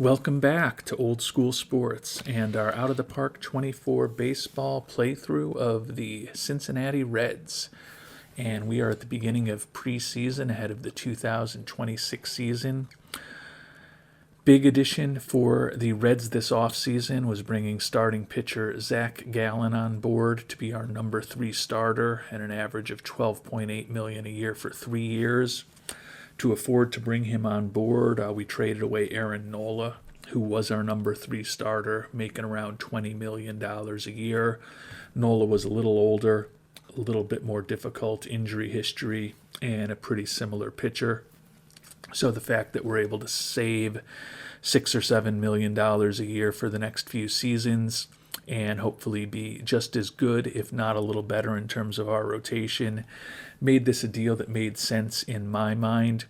Welcome back to Old School Sports and our Out of the Park 24 baseball playthrough of the Cincinnati Reds. And we are at the beginning of preseason ahead of the 2026 season. Big addition for the Reds this offseason was bringing starting pitcher Zach Gallen on board to be our number 3 starter at an average of $12.8 million a year for 3 years. To afford to bring him on board, we traded away Aaron Nola, who was our number 3 starter, making around $20 million a year. Nola was a little older, a little bit more difficult injury history, and a pretty similar pitcher. So the fact that we're able to save $6 or $7 million a year for the next few seasons and hopefully be just as good, if not a little better in terms of our rotation, made this a deal that made sense in my mind.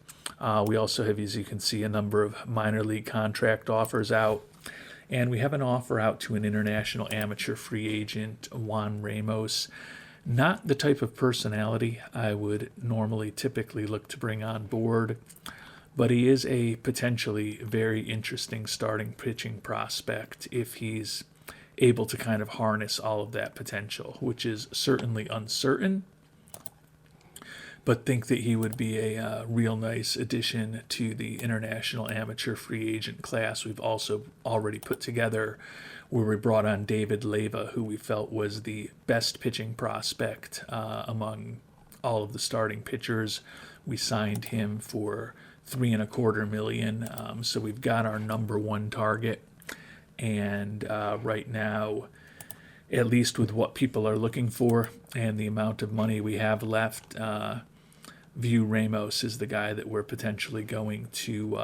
We also have, as you can see, a number of minor league contract offers out. And we have an offer out to an international amateur free agent, Juan Ramos. Not the type of personality I would normally typically look to bring on board, but he is a potentially very interesting starting pitching prospect if he's able to kind of harness all of that potential, which is certainly uncertain, but think that he would be a real nice addition to the international amateur free agent class we've also already put together, where we brought on David Leyva, who we felt was the best pitching prospect among all of the starting pitchers. We signed him for $3.25 million, so we've got our number 1 target. And right now, at least with what people are looking for and the amount of money we have left, view Ramos as the guy that we're potentially going to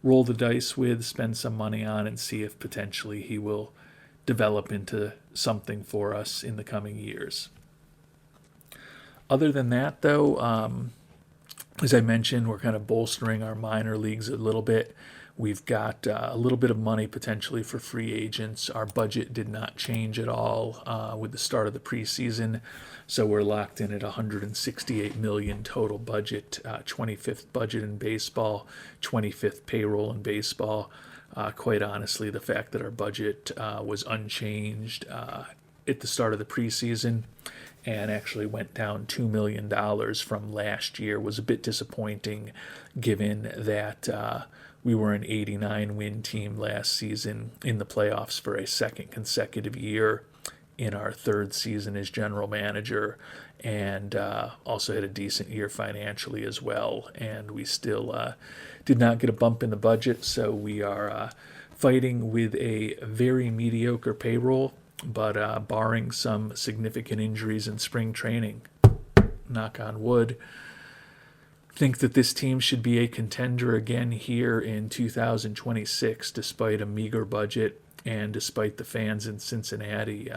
roll the dice with, spend some money on, and see if potentially he will develop into something for us in the coming years. Other than that, though, as I mentioned, we're kind of bolstering our minor leagues a little bit. We've got a little bit of money potentially for free agents. Our budget did not change at all with the start of the preseason, so we're locked in at $168 million total budget, 25th budget in baseball, 25th payroll in baseball. Quite honestly, the fact that our budget was unchanged at the start of the preseason and actually went down $2 million from last year was a bit disappointing, given that we were an 89-win team last season in the playoffs for a second consecutive year in our 3rd season as general manager, and also had a decent year financially as well. And we still did not get a bump in the budget, so we are fighting with a very mediocre payroll, but barring some significant injuries in spring training, knock on wood, think that this team should be a contender again here in 2026, despite a meager budget and despite the fans in Cincinnati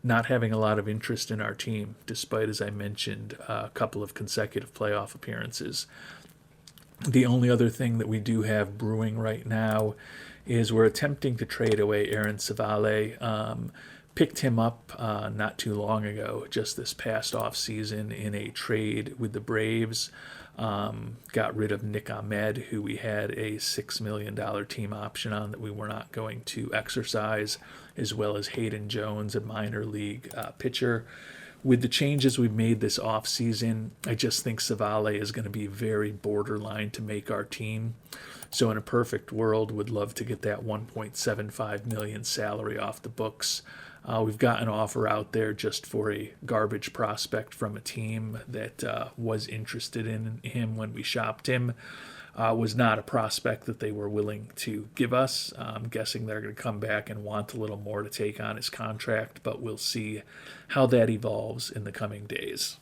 not having a lot of interest in our team, despite, as I mentioned, a couple of consecutive playoff appearances. The only other thing that we do have brewing right now is we're attempting to trade away Aaron Savale. Picked him up not too long ago, just this past offseason, in a trade with the Braves. Got rid of Nick Ahmed, who we had a $6 million team option on that we were not going to exercise, as well as Hayden Jones, a minor league pitcher. With the changes we've made this offseason, I just think Savale is going to be very borderline to make our team. So in a perfect world, would love to get that $1.75 million salary off the books. We've got an offer out there just for a garbage prospect from a team that was interested in him when we shopped him. Was not a prospect that they were willing to give us. I'm guessing they're going to come back and want a little more to take on his contract, but we'll see how that evolves in the coming days.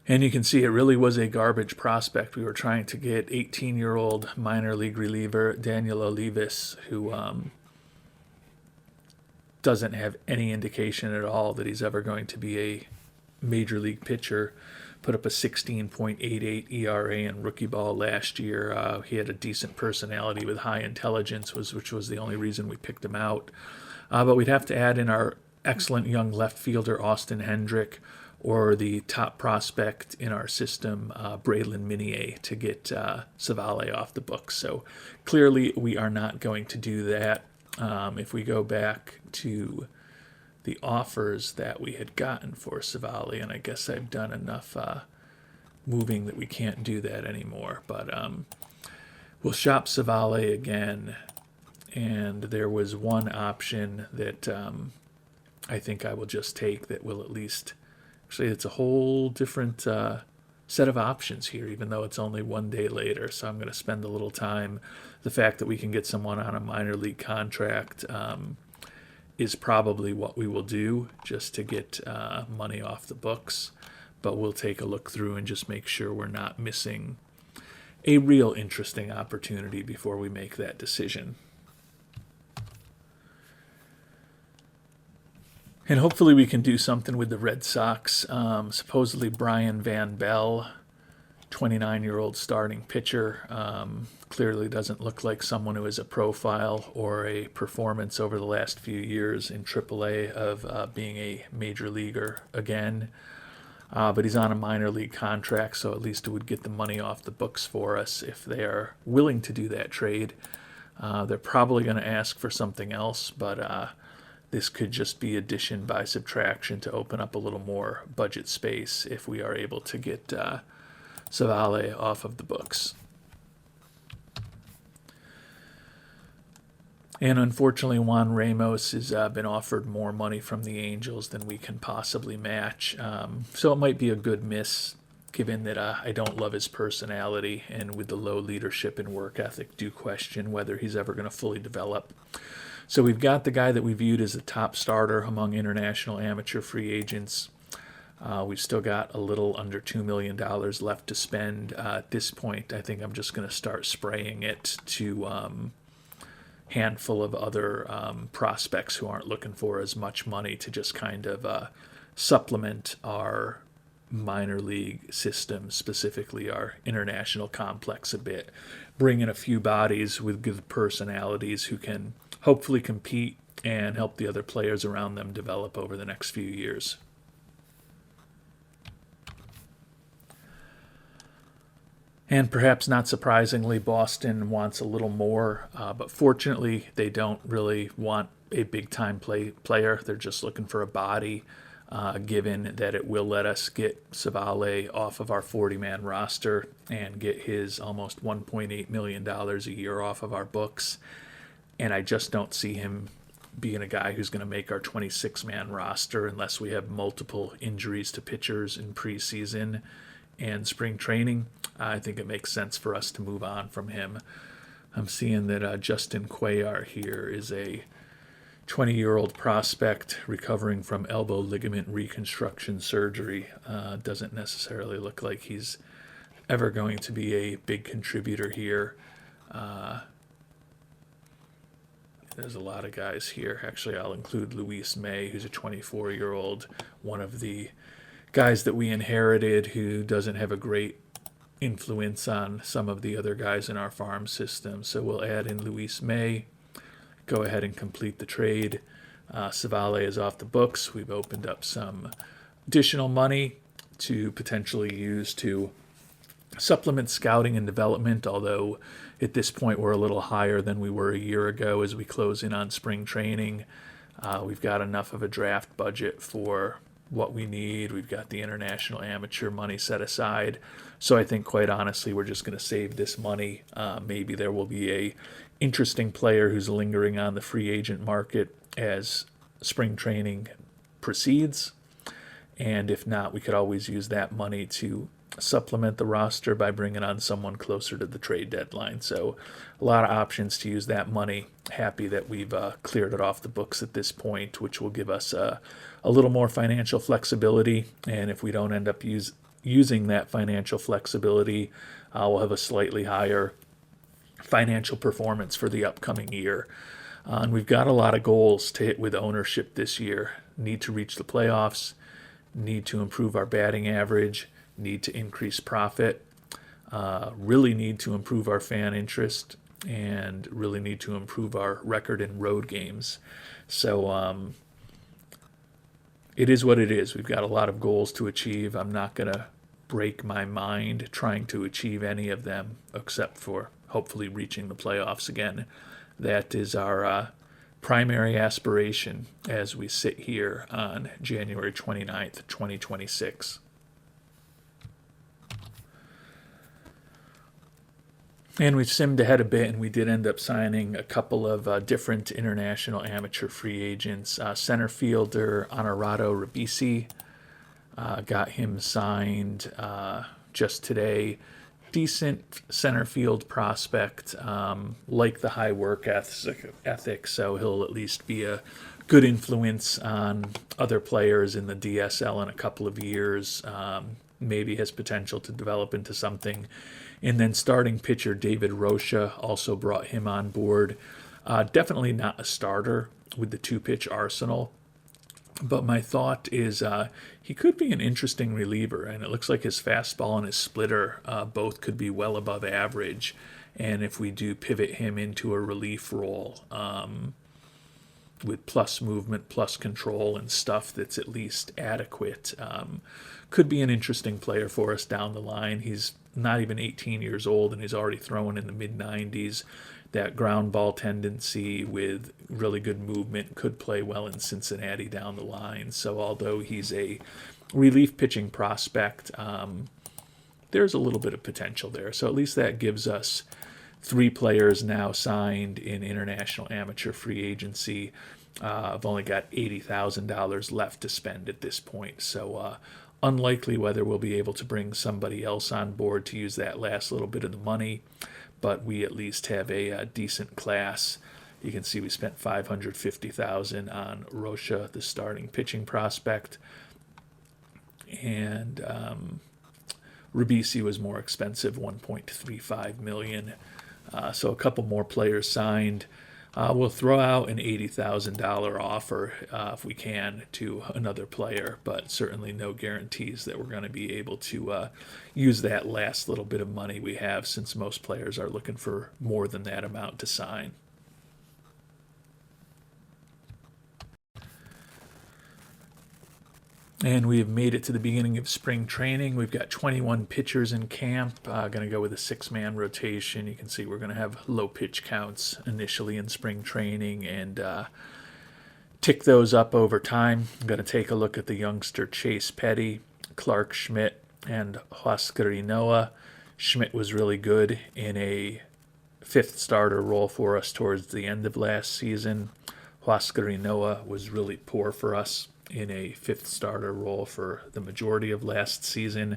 And you can see it really was a garbage prospect. We were trying to get 18-year-old minor league reliever Daniel Olivis, who doesn't have any indication at all that he's ever going to be a major league pitcher. Put up a 16.88 ERA in rookie ball last year. He had a decent personality with high intelligence, which was the only reason we picked him out. But we'd have to add in our excellent young left fielder, Austin Hendrick, or the top prospect in our system, Braylon Minier, to get Savale off the books. So clearly we are not going to do that. If we go back to the offers that we had gotten for Savale, and I guess I've done enough moving that we can't do that anymore. But we'll shop Savale again, and there was one option that I think I will just take that will at least, actually it's a whole different set of options here, even though it's only one day later. So I'm going to spend a little time. The fact that we can get someone on a minor league contract is probably what we will do, just to get money off the books. But we'll take a look through and just make sure we're not missing a real interesting opportunity before we make that decision. And hopefully we can do something with the Red Sox. Supposedly Brian Van Bell, 29-year-old starting pitcher, clearly doesn't look like someone who has a profile or a performance over the last few years in AAA of being a major leaguer again. But he's on a minor league contract, so at least it would get the money off the books for us if they are willing to do that trade. They're probably going to ask for something else, but this could just be addition by subtraction to open up a little more budget space if we are able to get Savale off of the books. And unfortunately, Juan Ramos has been offered more money from the Angels than we can possibly match. So it might be a good miss, given that I don't love his personality, and with the low leadership and work ethic, do question whether he's ever going to fully develop. So we've got the guy that we viewed as the top starter among international amateur free agents. We've still got a little under $2 million left to spend. At this point, I think I'm just going to start spraying it to handful of other prospects who aren't looking for as much money to just kind of supplement our minor league system, specifically our international complex a bit. Bring in a few bodies with good personalities who can hopefully compete and help the other players around them develop over the next few years. And perhaps not surprisingly, Boston wants a little more, but fortunately they don't really want a big-time player. They're just looking for a body, given that it will let us get Savale off of our 40-man roster and get his almost $1.8 million a year off of our books. And I just don't see him being a guy who's going to make our 26-man roster unless we have multiple injuries to pitchers in preseason and spring training. I think it makes sense for us to move on from him. I'm seeing that Justin Cuellar here is a 20-year-old prospect recovering from elbow ligament reconstruction surgery. Doesn't necessarily look like he's ever going to be a big contributor here. There's a lot of guys here. Actually, I'll include Luis May, who's a 24-year-old, one of the guys that we inherited who doesn't have a great influence on some of the other guys in our farm system. So we'll add in Luis May, go ahead and complete the trade. Savale is off the books. We've opened up some additional money to potentially use to supplement scouting and development, although at this point we're a little higher than we were a year ago as we close in on spring training. We've got enough of a draft budget for what we need. We've got the international amateur money set aside. So I think, quite honestly, we're just going to save this money. Maybe there will be a interesting player who's lingering on the free agent market as spring training proceeds. And if not, we could always use that money to supplement the roster by bringing on someone closer to the trade deadline. So a lot of options to use that money. Happy that we've cleared it off the books at this point, which will give us a little more financial flexibility. And if we don't end up using that financial flexibility, we'll have a slightly higher financial performance for the upcoming year. And we've got a lot of goals to hit with ownership this year. Need to reach the playoffs, need to improve our batting average, need to increase profit, really need to improve our fan interest, and really need to improve our record in road games. So it is what it is. We've got a lot of goals to achieve. I'm not going to break my mind trying to achieve any of them except for hopefully reaching the playoffs again. That is our primary aspiration as we sit here on January 29th, 2026. And we've simmed ahead a bit, and we did end up signing a couple of different international amateur free agents. Center fielder Honorado Ribisi, got him signed just today. Decent center field prospect, like the high work ethic, so he'll at least be a good influence on other players in the DSL in a couple of years. Maybe has potential to develop into something. And then starting pitcher David Rocha also brought him on board. Definitely not a starter with the two-pitch arsenal, but my thought is he could be an interesting reliever, and it looks like his fastball and his splitter both could be well above average. And if we do pivot him into a relief role with plus movement, plus control, and stuff that's at least adequate, could be an interesting player for us down the line. He's not even 18 years old, and he's already throwing in the mid-90s. That ground ball tendency with really good movement could play well in Cincinnati down the line. So although he's a relief pitching prospect, there's a little bit of potential there. So at least that gives us 3 players now signed in international amateur free agency. I've only got $80,000 left to spend at this point. So unlikely whether we'll be able to bring somebody else on board to use that last little bit of the money, but we at least have a decent class. You can see we spent $550,000 on Rocha, the starting pitching prospect, and Ribisi was more expensive, $1.35 million. So a couple more players signed. We'll throw out an $80,000 offer if we can to another player, but certainly no guarantees that we're going to be able to use that last little bit of money we have, since most players are looking for more than that amount to sign. And we have made it to the beginning of spring training. We've got 21 pitchers in camp. Going to go with a 6-man rotation. You can see we're going to have low pitch counts initially in spring training and tick those up over time. I'm going to take a look at the youngster Chase Petty, Clark Schmidt, and Huascar Noah. Schmidt was really good in a 5th starter role for us towards the end of last season. Huascar Noah was really poor for us in a 5th starter role for the majority of last season.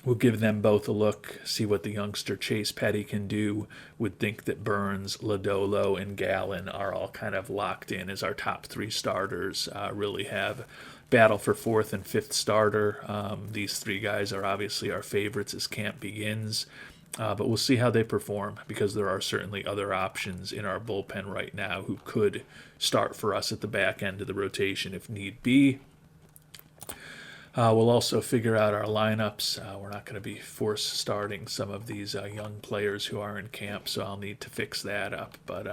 We'll give them both a look, see what the youngster Chase Petty can do. Would think that Burns, Lodolo, and Gallen are all kind of locked in as our top 3 starters. Really have battle for 4th and 5th starter. These 3 guys are obviously our favorites as camp begins. But we'll see how they perform, because there are certainly other options in our bullpen right now who could start for us at the back end of the rotation if need be. We'll also figure out our lineups. We're not going to be force starting some of these young players who are in camp, so I'll need to fix that up. But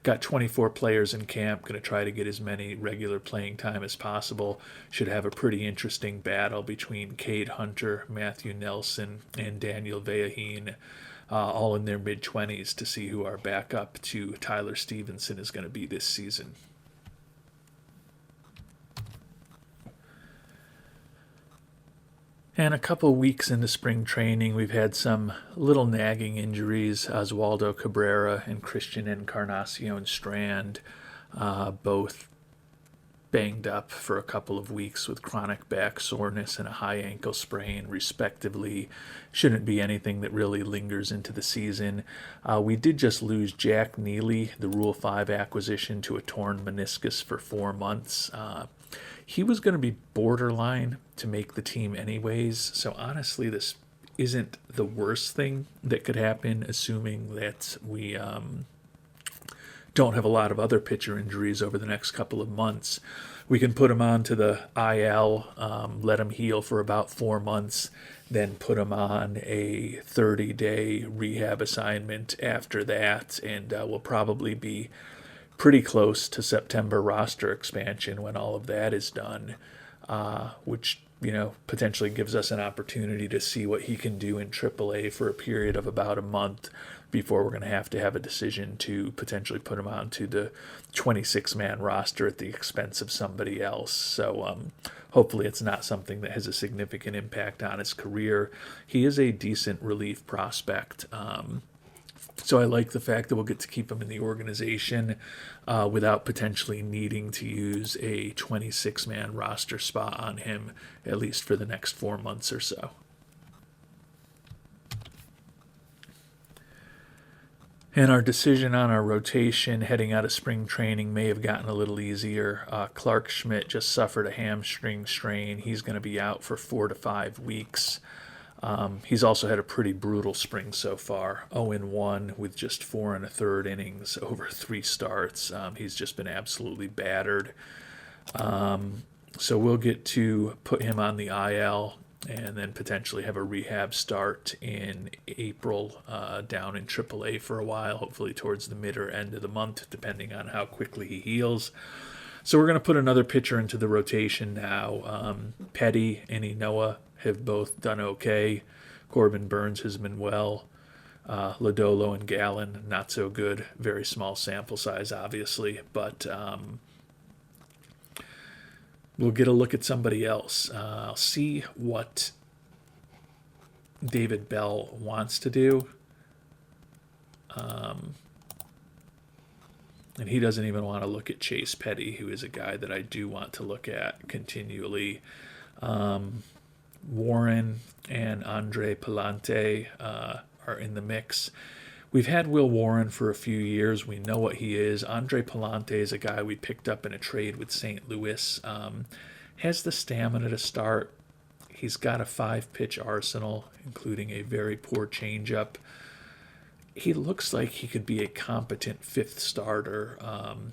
got 24 players in camp. Going to try to get as many regular playing time as possible. Should have a pretty interesting battle between Cade Hunter, Matthew Nelson, and Daniel Vallejin, all in their mid-20s, to see who our backup to Tyler Stevenson is going to be this season. And a couple weeks into spring training, we've had some little nagging injuries. Oswaldo Cabrera and Christian Encarnacion Strand, both banged up for a couple of weeks with chronic back soreness and a high ankle sprain, respectively. Shouldn't be anything that really lingers into the season. We did just lose Jack Neely, the Rule 5 acquisition, to a torn meniscus for 4 months. He was going to be borderline to make the team anyways, so honestly this isn't the worst thing that could happen, assuming that we don't have a lot of other pitcher injuries over the next couple of months. We can put him onto the IL, let him heal for about 4 months, then put him on a 30-day rehab assignment after that, and we'll probably be pretty close to September roster expansion when all of that is done, which potentially gives us an opportunity to see what he can do in AAA for a period of about a month before we're going to have a decision to potentially put him onto the 26-man roster at the expense of somebody else. So hopefully it's not something that has a significant impact on his career. He is a decent relief prospect. So I like the fact that we'll get to keep him in the organization without potentially needing to use a 26-man roster spot on him, at least for the next 4 months or so. And our decision on our rotation heading out of spring training may have gotten a little easier. Clark Schmidt just suffered a hamstring strain. He's going to be out for 4 to 5 weeks. He's also had a pretty brutal spring so far, 0-1 with just 4 1/3 innings over 3 starts. He's just been absolutely battered. So we'll get to put him on the IL and then potentially have a rehab start in April down in AAA for a while, hopefully towards the mid or end of the month, depending on how quickly he heals. So we're going to put another pitcher into the rotation now. Petty and Inoa have both done okay. Corbin Burns has been well. Lodolo and Gallen, not so good. Very small sample size, obviously. But we'll get a look at somebody else. I'll see what David Bell wants to do. And he doesn't even want to look at Chase Petty, who is a guy that I do want to look at continually. Warren and Andre Palante are in the mix. We've had Will Warren for a few years. We know what he is. Andre Palante is a guy we picked up in a trade with St. Louis. Has the stamina to start. He's got a 5-pitch arsenal, including a very poor changeup. He looks like he could be a competent 5th starter.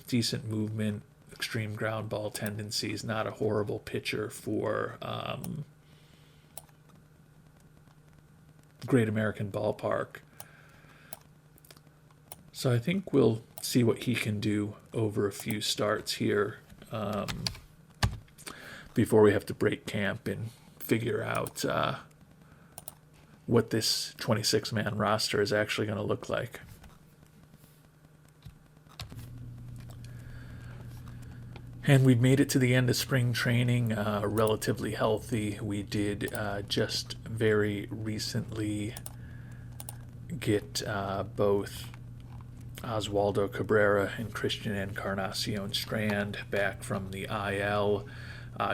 Decent movement, extreme ground ball tendencies, not a horrible pitcher for Great American Ballpark. So I think we'll see what he can do over a few starts here before we have to break camp and figure out what this 26-man roster is actually going to look like. And we made it to the end of spring training relatively healthy. We did just very recently get both Oswaldo Cabrera and Christian Encarnacion Strand back from the IL.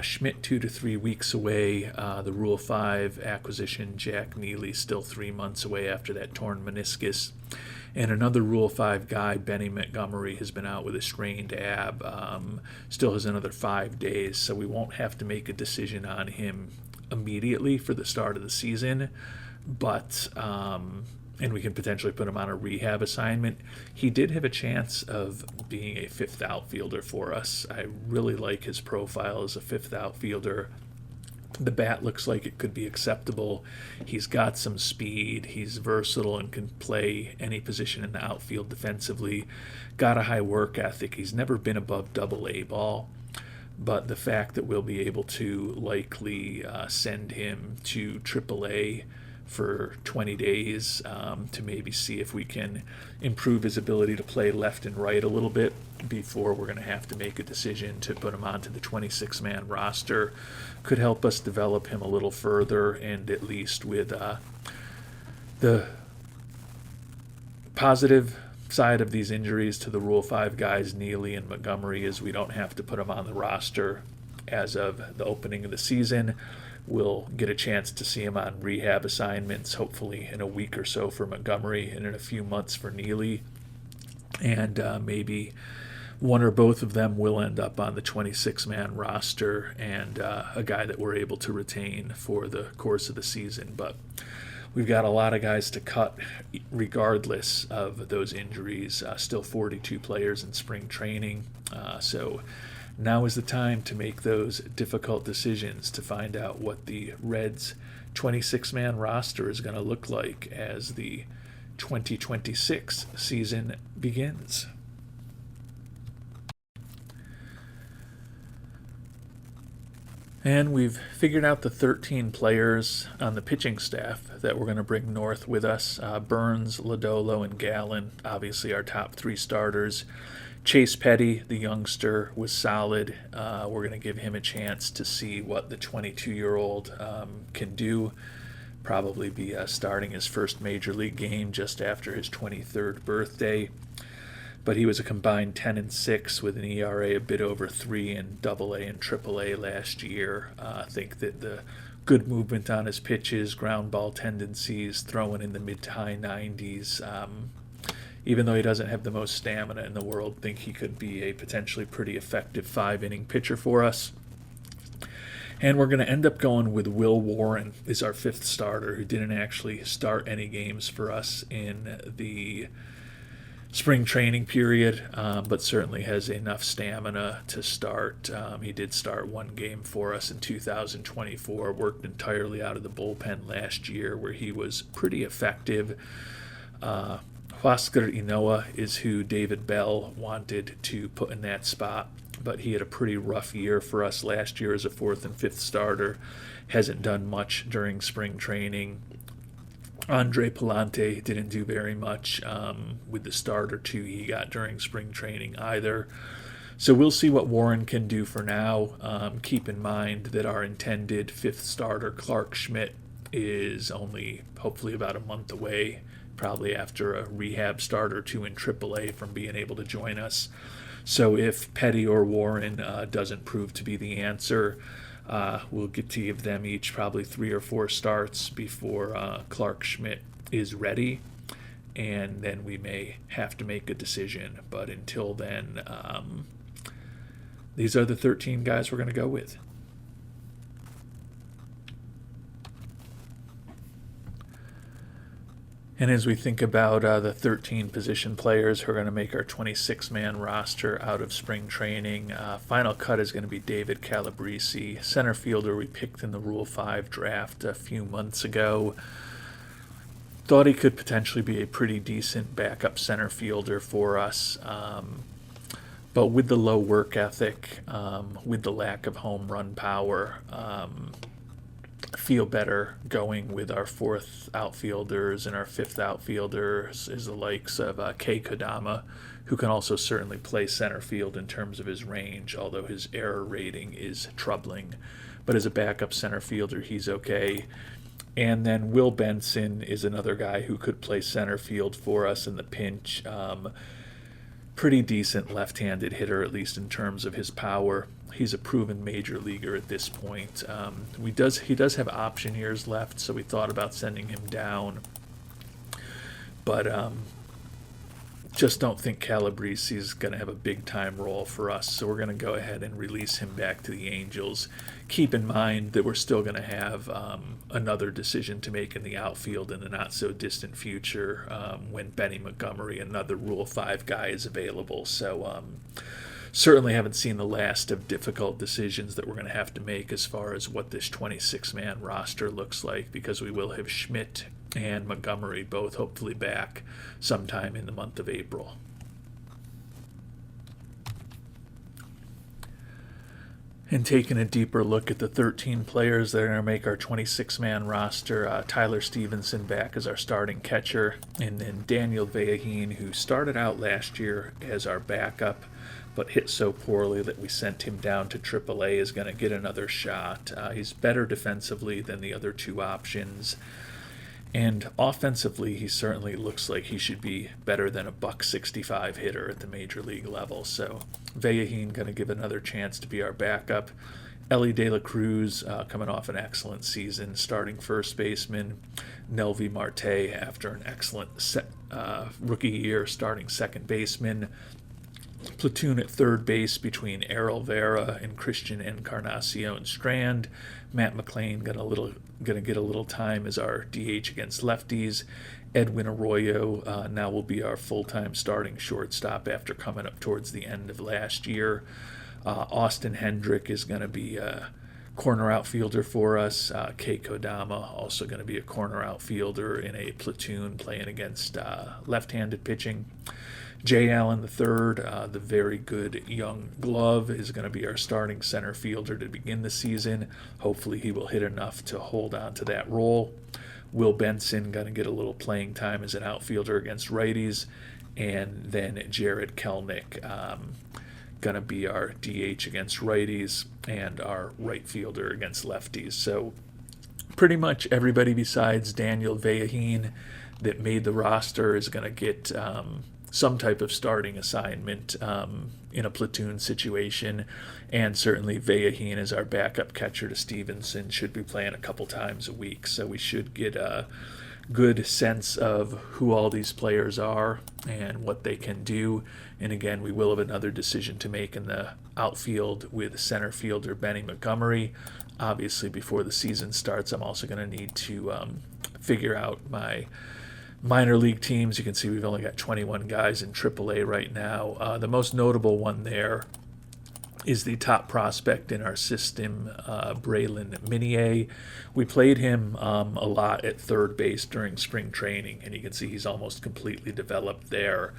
Schmidt 2 to 3 weeks away. The Rule 5 acquisition, Jack Neely, still 3 months away after that torn meniscus. And another Rule 5 guy, Benny Montgomery, has been out with a strained ab. Still has another 5 days, so we won't have to make a decision on him immediately for the start of the season. But and we can potentially put him on a rehab assignment. He did have a chance of being a 5th outfielder for us. I really like his profile as a 5th outfielder. The bat looks like it could be acceptable. He's got some speed. He's versatile and can play any position in the outfield defensively. Got a high work ethic. He's never been above Double-A ball. But the fact that we'll be able to likely send him to Triple-A for 20 days to maybe see if we can improve his ability to play left and right a little bit before we're going to have to make a decision to put him onto the 26-man roster could help us develop him a little further. And at least with the positive side of these injuries to the Rule 5 guys, Neely and Montgomery, is we don't have to put him on the roster as of the opening of the season. We'll get a chance to see him on rehab assignments, hopefully in a week or so for Montgomery and in a few months for Neely. And maybe one or both of them will end up on the 26-man roster and a guy that we're able to retain for the course of the season. But we've got a lot of guys to cut regardless of those injuries. Still 42 players in spring training. So now is the time to make those difficult decisions to find out what the Reds' 26-man roster is going to look like as the 2026 season begins. And we've figured out the 13 players on the pitching staff that we're going to bring north with us. Burns, Lodolo, and Gallen, obviously our top three starters. Chase Petty, the youngster, was solid. We're going to give him a chance to see what the 22-year-old can do. Probably be starting his first major league game just after his 23rd birthday. But he was a combined 10-6 with an ERA a bit over 3 in AA and AAA last year. I think that the good movement on his pitches, ground ball tendencies, throwing in the mid to high 90s. Even though he doesn't have the most stamina in the world, I think he could be a potentially pretty effective 5-inning pitcher for us. And we're going to end up going with Will Warren is our fifth starter, who didn't actually start any games for us in the spring training period, but certainly has enough stamina to start. He did start one game for us in 2024, worked entirely out of the bullpen last year where he was pretty effective. Huascar Inoa is who David Bell wanted to put in that spot, but he had a pretty rough year for us last year as a fourth and fifth starter. Hasn't done much during spring training. Andre Palante didn't do very much with the start or two he got during spring training either. So we'll see what Warren can do for now. Keep in mind that our intended fifth starter, Clark Schmidt, is only hopefully about a month away, probably after a rehab start or two in AAA from being able to join us. So if Petty or Warren doesn't prove to be the answer, we'll get to give them each probably 3 or 4 starts before Clark Schmidt is ready, and then we may have to make a decision. But until then, these are the 13 guys we're going to go with. And as we think about the 13 position players who are going to make our 26-man roster out of spring training, final cut is going to be David Calabrese, center fielder we picked in the Rule 5 draft a few months ago. Thought he could potentially be a pretty decent backup center fielder for us. But with the low work ethic, with the lack of home run power, feel better going with our fourth outfielders and our fifth outfielders is the likes of Kei Kodama, who can also certainly play center field in terms of his range, although his error rating is troubling. But as a backup center fielder, he's okay. And then Will Benson is another guy who could play center field for us in the pinch. Pretty decent left-handed hitter, at least in terms of his power. He's a proven major leaguer at this point. He does have option years left, so we thought about sending him down. But just don't think Calabrese is going to have a big-time role for us, so we're going to go ahead and release him back to the Angels. Keep in mind that we're still going to have another decision to make in the outfield in the not-so-distant future when Benny Montgomery, another Rule 5 guy, is available. So certainly haven't seen the last of difficult decisions that we're going to have to make as far as what this 26-man roster looks like, because we will have Schmidt and Montgomery both hopefully back sometime in the month of April. And taking a deeper look at the 13 players that are going to make our 26-man roster, Tyler Stevenson back as our starting catcher, and then Daniel Vellajin, who started out last year as our backup, but hit so poorly that we sent him down to AAA, is going to get another shot. He's better defensively than the other two options. And offensively, he certainly looks like he should be better than a .165 hitter at the major league level. So Vellajin going to give another chance to be our backup. Ellie De La Cruz coming off an excellent season, starting first baseman. Nelvi Marte after an excellent rookie year, starting second baseman. Platoon at third base between Errol Vera and Christian Encarnacion Strand. Matt McLean gonna get a little time as our DH against lefties. Edwin Arroyo now will be our full-time starting shortstop after coming up towards the end of last year. Austin Hendrick is going to be corner outfielder for us. Kei Kodama, also going to be a corner outfielder in a platoon playing against left-handed pitching. Jay Allen III, the very good young glove, is going to be our starting center fielder to begin the season. Hopefully he will hit enough to hold on to that role. Will Benson going to get a little playing time as an outfielder against righties. And then Jared Kelnick, going to be our DH against righties and our right fielder against lefties. So pretty much everybody besides Daniel Vaheen that made the roster is going to get some type of starting assignment in a platoon situation. And certainly Vaheen is our backup catcher to Stevenson, should be playing a couple times a week. So we should get a good sense of who all these players are and what they can do. And again, we will have another decision to make in the outfield with center fielder Benny Montgomery. Obviously, before the season starts, I'm also going to need to figure out my minor league teams. You can see we've only got 21 guys in AAA right now. The most notable one there is the top prospect in our system, Braylon Minier. We played him a lot at third base during spring training, and you can see he's almost completely developed there.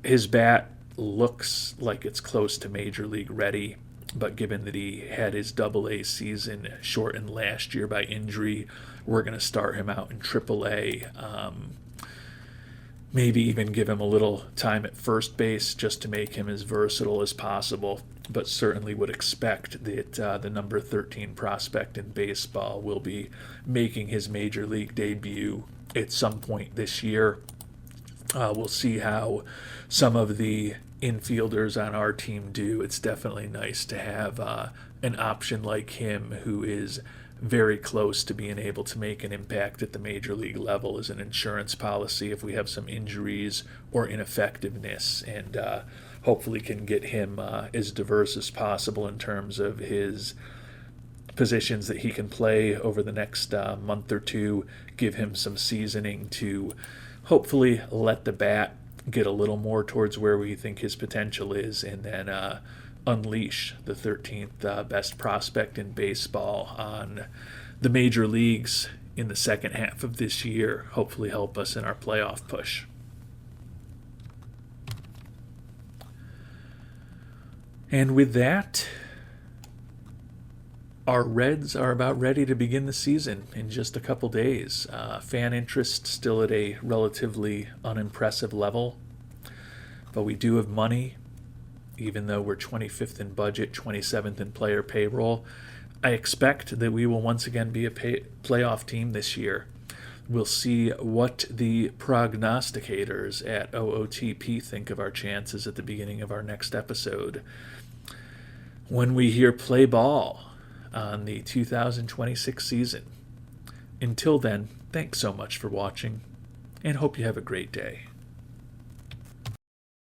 His bat looks like it's close to major league ready, but given that he had his AA season shortened last year by injury, we're going to start him out in AAA. Maybe even give him a little time at first base just to make him as versatile as possible, but certainly would expect that the number 13 prospect in baseball will be making his major league debut at some point this year. We'll see how some of the infielders on our team do. It's definitely nice to have an option like him who is very close to being able to make an impact at the major league level as an insurance policy if we have some injuries or ineffectiveness, and hopefully can get him as diverse as possible in terms of his positions that he can play over the next month or two, give him some seasoning to hopefully let the bat get a little more towards where we think his potential is, and then unleash the 13th best prospect in baseball on the major leagues in the second half of this year, hopefully help us in our playoff push. And with that, our Reds are about ready to begin the season in just a couple days. Fan interest still at a relatively unimpressive level, but we do have money. Even though we're 25th in budget, 27th in player payroll, I expect that we will once again be a playoff team this year. We'll see what the prognosticators at OOTP think of our chances at the beginning of our next episode, when we hear play ball on the 2026 season. Until then, thanks so much for watching, and hope you have a great day.